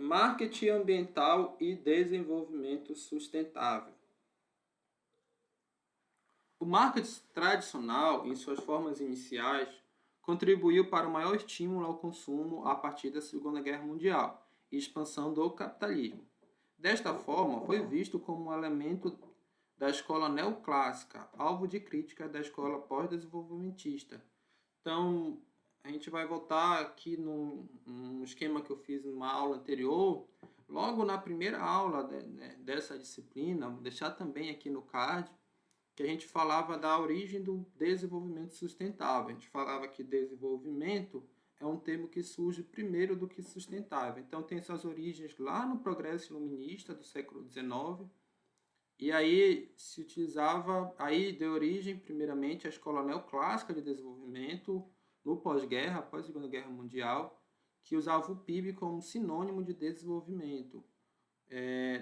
Marketing ambiental e desenvolvimento sustentável. O marketing tradicional, em suas formas iniciais, contribuiu para o maior estímulo ao consumo a partir da Segunda Guerra Mundial e expansão do capitalismo. Desta forma, foi visto como um elemento da escola neoclássica, alvo de crítica da escola pós-desenvolvimentista. Então, a gente vai voltar aqui num esquema que eu fiz numa aula anterior. Logo na primeira aula dessa disciplina, vou deixar também aqui no card, que a gente falava da origem do desenvolvimento sustentável. A gente falava que desenvolvimento é um termo que surge primeiro do que sustentável. Então, tem suas origens lá no progresso iluminista do século XIX, e aí se utilizava, aí deu origem primeiramente à escola neoclássica de desenvolvimento no pós-guerra, após a Segunda Guerra Mundial, que usava o PIB como sinônimo de desenvolvimento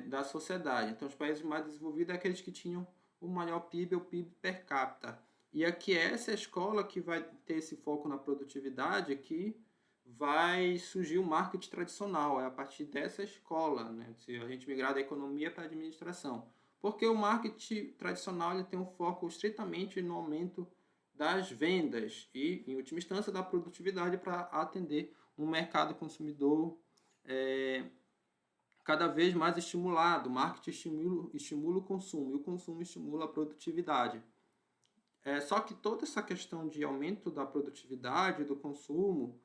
da sociedade. Então, os países mais desenvolvidos são aqueles que tinham o maior PIB, o PIB per capita. E aqui essa é a escola que vai ter esse foco na produtividade, que vai surgir o marketing tradicional. É a partir dessa escola, né? Se a gente migrar da economia para a administração. Porque o marketing tradicional ele tem um foco estritamente no aumento das vendas e, em última instância, da produtividade para atender um mercado consumidor cada vez mais estimulado. O marketing estimula o consumo e o consumo estimula a produtividade. Só que toda essa questão de aumento da produtividade, do consumo,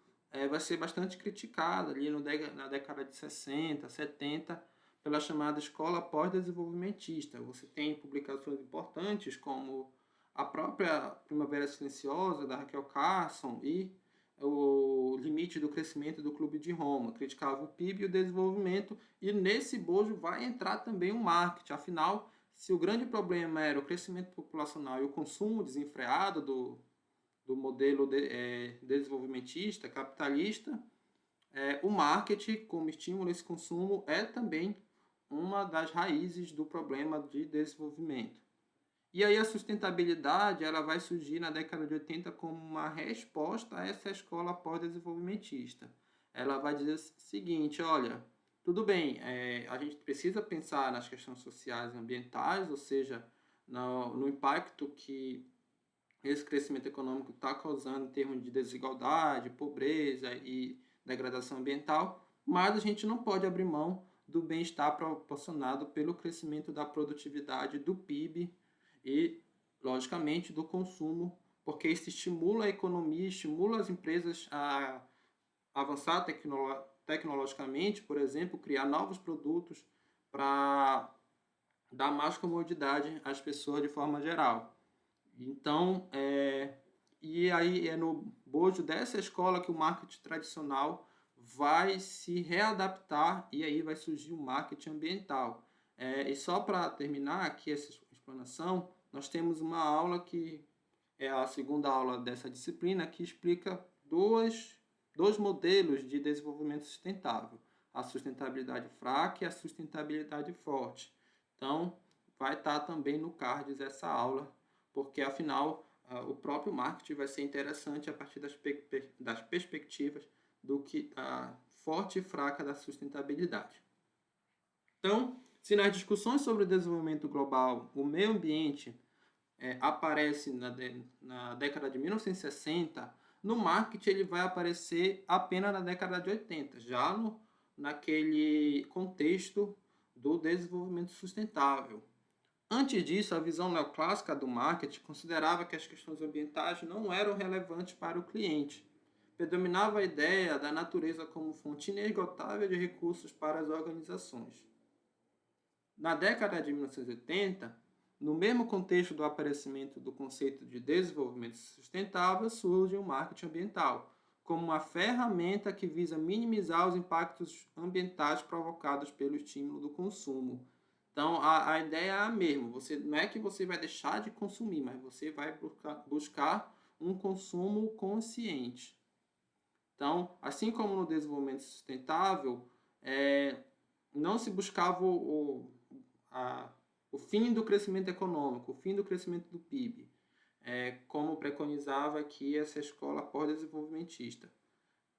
vai ser bastante criticada ali na década de 60, 70, pela chamada escola pós-desenvolvimentista. Você tem publicações importantes como a própria Primavera Silenciosa, da Rachel Carson, e o limite do crescimento do Clube de Roma. Criticava o PIB e o desenvolvimento, e nesse bojo vai entrar também o marketing. Afinal, se o grande problema era o crescimento populacional e o consumo desenfreado do modelo desenvolvimentista, capitalista, o marketing, como estímulo a esse consumo, é também uma das raízes do problema de desenvolvimento. E aí a sustentabilidade ela vai surgir na década de 80 como uma resposta a essa escola pós-desenvolvimentista. Ela vai dizer o seguinte, olha, tudo bem, a gente precisa pensar nas questões sociais e ambientais, ou seja, no impacto que esse crescimento econômico está causando em termos de desigualdade, pobreza e degradação ambiental, mas a gente não pode abrir mão do bem-estar proporcionado pelo crescimento da produtividade do PIB e, logicamente, do consumo, porque isso estimula a economia, estimula as empresas a avançar tecnologicamente, por exemplo, criar novos produtos para dar mais comodidade às pessoas de forma geral. Então, e aí é no bojo dessa escola que o marketing tradicional vai se readaptar e aí vai surgir o marketing ambiental. E só para terminar aqui essa explanação, nós temos uma aula que é a segunda aula dessa disciplina que explica dois modelos de desenvolvimento sustentável, a sustentabilidade fraca e a sustentabilidade forte. Então, vai estar também no cards essa aula, porque afinal o próprio marketing vai ser interessante a partir das perspectivas do que a forte e fraca da sustentabilidade. Então, se nas discussões sobre o desenvolvimento global o meio ambiente aparece na década de 1960, no marketing ele vai aparecer apenas na década de 80, já naquele contexto do desenvolvimento sustentável. Antes disso, a visão neoclássica do marketing considerava que as questões ambientais não eram relevantes para o cliente. Predominava a ideia da natureza como fonte inesgotável de recursos para as organizações. Na década de 1980, no mesmo contexto do aparecimento do conceito de desenvolvimento sustentável, surge o marketing ambiental, como uma ferramenta que visa minimizar os impactos ambientais provocados pelo estímulo do consumo. Então, a ideia é a mesma. Não é que você vai deixar de consumir, mas você vai buscar um consumo consciente. Então, assim como no desenvolvimento sustentável, não se buscava o fim do crescimento econômico, o fim do crescimento do PIB, como preconizava aqui essa escola pós-desenvolvimentista.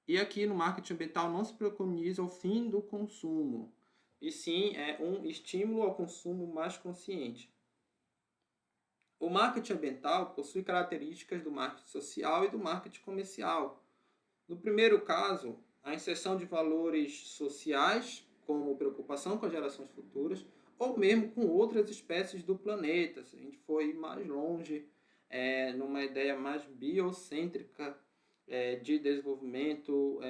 E aqui no marketing ambiental não se preconiza o fim do consumo, e sim um estímulo ao consumo mais consciente. O marketing ambiental possui características do marketing social e do marketing comercial. No primeiro caso, a inserção de valores sociais, como preocupação com as gerações futuras, ou mesmo com outras espécies do planeta, se a gente for ir mais longe, numa ideia mais biocêntrica de desenvolvimento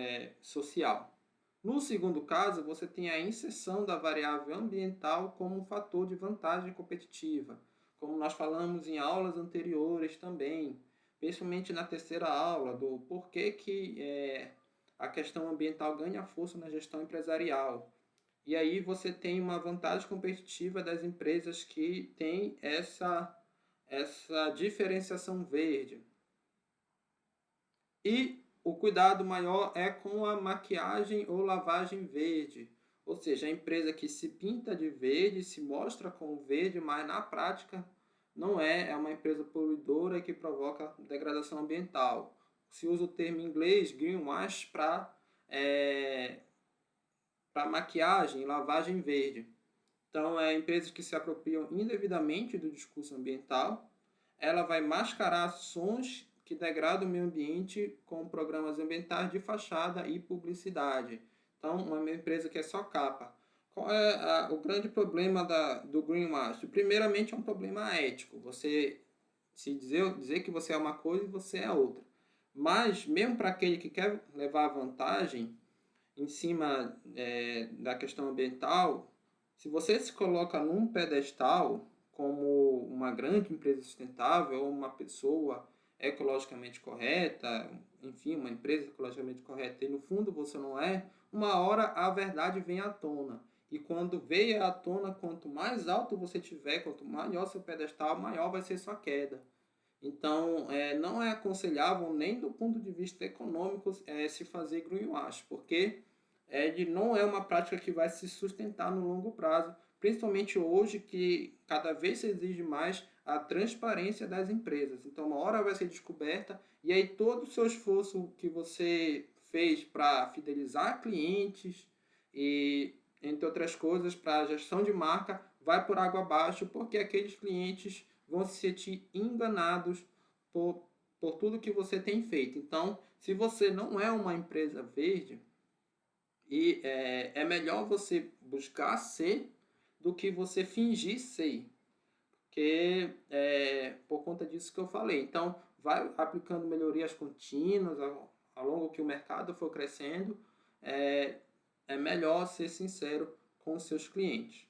social. No segundo caso, você tem a inserção da variável ambiental como um fator de vantagem competitiva, como nós falamos em aulas anteriores também, principalmente na terceira aula, do porquê que a questão ambiental ganha força na gestão empresarial. E aí você tem uma vantagem competitiva das empresas que têm essa diferenciação verde. E o cuidado maior é com a maquiagem ou lavagem verde. Ou seja, a empresa que se pinta de verde, se mostra com verde, mas na prática não é uma empresa poluidora que provoca degradação ambiental. Se usa o termo em inglês greenwash para maquiagem, lavagem verde. Então, empresas que se apropriam indevidamente do discurso ambiental, ela vai mascarar ações que degradam o meio ambiente com programas ambientais de fachada e publicidade. Então, uma empresa que é só capa. Qual é o grande problema do greenwashing? Primeiramente, é um problema ético. Você se dizer que você é uma coisa e você é outra. Mas, mesmo para aquele que quer levar vantagem em cima da questão ambiental, se você se coloca num pedestal como uma grande empresa sustentável ou uma pessoa ecologicamente correta, enfim, uma empresa ecologicamente correta, e no fundo você não é, uma hora a verdade vem à tona. E quando veio à tona, quanto mais alto você tiver, quanto maior seu pedestal, maior vai ser sua queda. Então, não é aconselhável nem do ponto de vista econômico se fazer greenwash, porque não é uma prática que vai se sustentar no longo prazo, principalmente hoje que cada vez se exige mais a transparência das empresas. Então, uma hora vai ser descoberta e aí todo o seu esforço que você fez para fidelizar clientes e, entre outras coisas, para a gestão de marca, vai por água abaixo, porque aqueles clientes vão se sentir enganados por tudo que você tem feito. Então, se você não é uma empresa verde, é melhor você buscar ser do que você fingir ser, porque por conta disso que eu falei. Então, vai aplicando melhorias contínuas ao longo que o mercado for crescendo. É melhor ser sincero com os seus clientes.